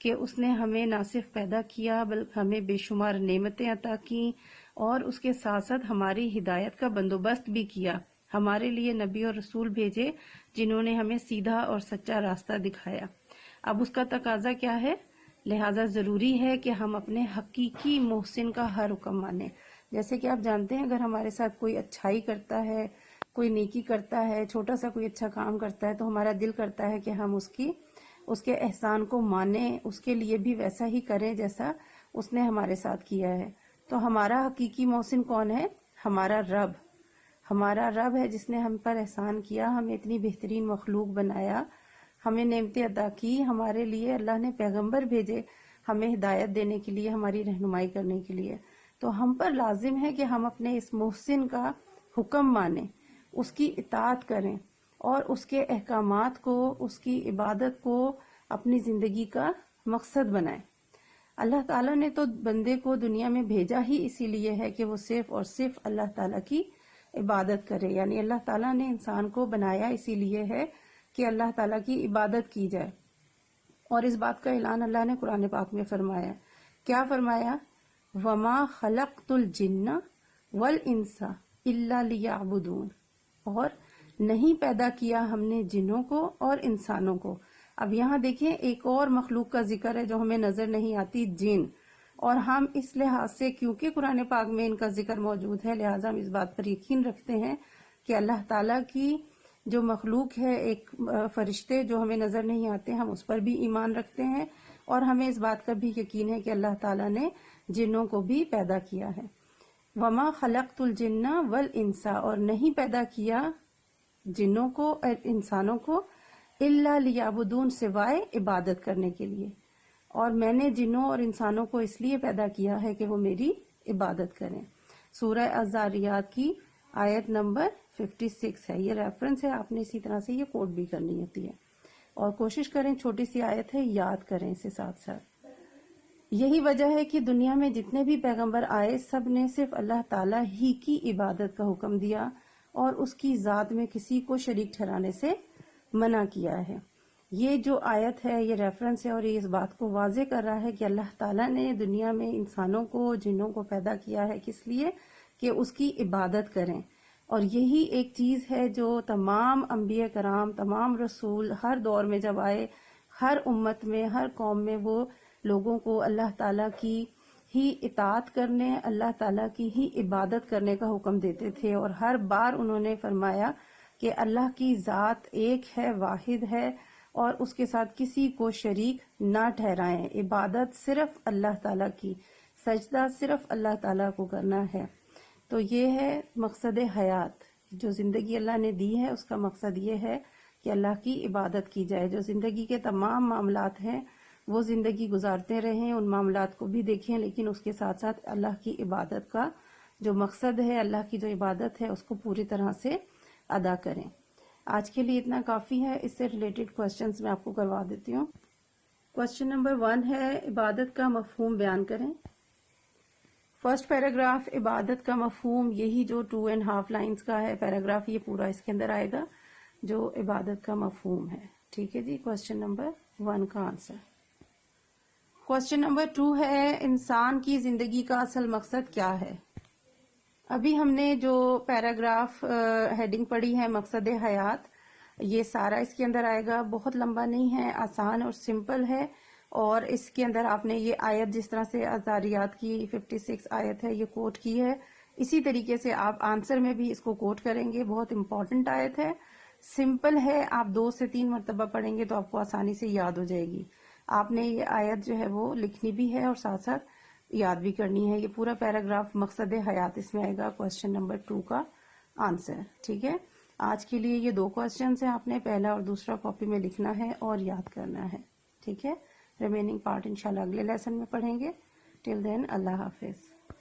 کہ اس نے ہمیں نہ صرف پیدا کیا بلکہ ہمیں بے شمار نعمتیں عطا کی اور اس کے ساتھ ساتھ ہماری ہدایت کا بندوبست بھی کیا. ہمارے لیے نبی اور رسول بھیجے جنہوں نے ہمیں سیدھا اور سچا راستہ دکھایا. اب اس کا تقاضا کیا ہے؟ لہٰذا ضروری ہے کہ ہم اپنے حقیقی محسن کا ہر حکم مانیں. جیسے کہ آپ جانتے ہیں اگر ہمارے ساتھ کوئی اچھائی کرتا ہے، کوئی نیکی کرتا ہے، چھوٹا سا کوئی اچھا کام کرتا ہے تو ہمارا دل کرتا ہے کہ ہم اس کے احسان کو مانیں، اس کے لیے بھی ویسا ہی کریں جیسا اس نے ہمارے ساتھ کیا ہے. تو ہمارا حقیقی محسن کون ہے؟ ہمارا رب. ہمارا رب ہے جس نے ہم پر احسان کیا، ہمیں اتنی بہترین مخلوق بنایا، ہمیں نعمتیں عطا کی. ہمارے لیے اللہ نے پیغمبر بھیجے ہمیں ہدایت دینے کے لیے، ہماری رہنمائی کرنے کے لیے. تو ہم پر لازم ہے کہ ہم اپنے اس محسن کا حکم مانیں، اس کی اطاعت کریں اور اس کے احکامات کو، اس کی عبادت کو اپنی زندگی کا مقصد بنائیں. اللہ تعالیٰ نے تو بندے کو دنیا میں بھیجا ہی اسی لیے ہے کہ وہ صرف اور صرف اللہ تعالیٰ کی عبادت کرے. یعنی اللہ تعالیٰ نے انسان کو بنایا اسی لیے ہے کہ اللہ تعالیٰ کی عبادت کی جائے. اور اس بات کا اعلان اللہ نے قرآن پاک میں فرمایا. کیا فرمایا؟ وَمَا خَلَقْتُ الْجِنَّ وَالْإِنسَ إِلَّا لِيَعْبُدُونَ. اور نہیں پیدا کیا ہم نے جنوں کو اور انسانوں کو. اب یہاں دیکھیں ایک اور مخلوق کا ذکر ہے جو ہمیں نظر نہیں آتی، جن. اور ہم اس لحاظ سے کیونکہ قرآن پاک میں ان کا ذکر موجود ہے لہٰذا ہم اس بات پر یقین رکھتے ہیں کہ اللہ تعالیٰ کی جو مخلوق ہے، ایک فرشتے جو ہمیں نظر نہیں آتے، ہم اس پر بھی ایمان رکھتے ہیں اور ہمیں اس بات کا بھی یقین ہے کہ اللہ تعالیٰ نے جنوں کو بھی پیدا کیا ہے. وَمَا خَلَقْتُ الْجِنَّ وَالْإِنسَ. اور نہیں پیدا کیا جنوں کو اور انسانوں کو إِلَّا لِيَعْبُدُونَ سوائے عبادت کرنے کے لیے. اور میں نے جنوں اور انسانوں کو اس لیے پیدا کیا ہے کہ وہ میری عبادت کریں. سورہ الذاریات کی آیت نمبر 56 ہے. یہ ریفرنس ہے، آپ نے اسی طرح سے یہ کوٹ بھی کرنی ہوتی ہے. اور کوشش کریں، چھوٹی سی آیت ہے، یاد کریں اسے ساتھ ساتھ. یہی وجہ ہے کہ دنیا میں جتنے بھی پیغمبر آئے سب نے صرف اللہ تعالیٰ ہی کی عبادت کا حکم دیا اور اس کی ذات میں کسی کو شریک ٹھہرانے سے منع کیا ہے. یہ جو آیت ہے یہ ریفرنس ہے اور یہ اس بات کو واضح کر رہا ہے کہ اللہ تعالیٰ نے دنیا میں انسانوں کو، جنوں کو پیدا کیا ہے کس لیے؟ کہ اس کی عبادت کریں. اور یہی ایک چیز ہے جو تمام انبیاء کرام، تمام رسول ہر دور میں جب آئے، ہر امت میں، ہر قوم میں وہ لوگوں کو اللہ تعالیٰ کی ہی اطاعت کرنے، اللہ تعالیٰ کی ہی عبادت کرنے کا حکم دیتے تھے. اور ہر بار انہوں نے فرمایا کہ اللہ کی ذات ایک ہے، واحد ہے اور اس کے ساتھ کسی کو شریک نہ ٹھہرائیں. عبادت صرف اللہ تعالیٰ کی، سجدہ صرف اللہ تعالیٰ کو کرنا ہے. تو یہ ہے مقصد حیات. جو زندگی اللہ نے دی ہے اس کا مقصد یہ ہے کہ اللہ کی عبادت کی جائے. جو زندگی کے تمام معاملات ہیں وہ زندگی گزارتے رہیں، ان معاملات کو بھی دیکھیں، لیکن اس کے ساتھ ساتھ اللہ کی عبادت کا جو مقصد ہے، اللہ کی جو عبادت ہے اس کو پوری طرح سے ادا کریں. آج کے لیے اتنا کافی ہے. اس سے ریلیٹڈ کوسچنز میں آپ کو کروا دیتی ہوں. کوسچن نمبر 1 ہے عبادت کا مفہوم بیان کریں. فرسٹ پیراگراف عبادت کا مفہوم، یہی جو 2.5 لائنز کا ہے پیراگراف، یہ پورا اس کے اندر آئے گا جو عبادت کا مفہوم ہے. ٹھیک ہے جی. کوسچن نمبر 1 کا آنسر. کوسچن نمبر 2 ہے انسان کی زندگی کا اصل مقصد کیا ہے. ابھی ہم نے جو پیراگراف ہیڈنگ پڑھی ہے مقصد حیات، یہ سارا اس کے اندر آئے گا. بہت لمبا نہیں ہے، آسان اور سمپل ہے. اور اس کے اندر آپ نے یہ آیت جس طرح سے الذاریات کی 56 آیت ہے یہ کوٹ کی ہے، اسی طریقے سے آپ آنسر میں بھی اس کو کوٹ کریں گے. بہت امپورٹنٹ آیت ہے، سمپل ہے. آپ 2 سے 3 مرتبہ پڑھیں گے تو آپ کو آسانی سے یاد ہو جائے گی. آپ نے یہ آیت جو ہے وہ لکھنی بھی ہے اور ساتھ ساتھ یاد بھی کرنی ہے. یہ پورا پیراگراف مقصد حیات اس میں آئے گا. کوسچن نمبر 2 کا آنسر. ٹھیک ہے. آج کے لیے یہ 2 کوسچنز ہیں، آپ نے پہلا اور دوسرا کاپی میں لکھنا ہے اور یاد کرنا ہے. ٹھیک ہے. ریمیننگ پارٹ انشاءاللہ اگلے لیسن میں پڑھیں گے. ٹل دین اللہ حافظ.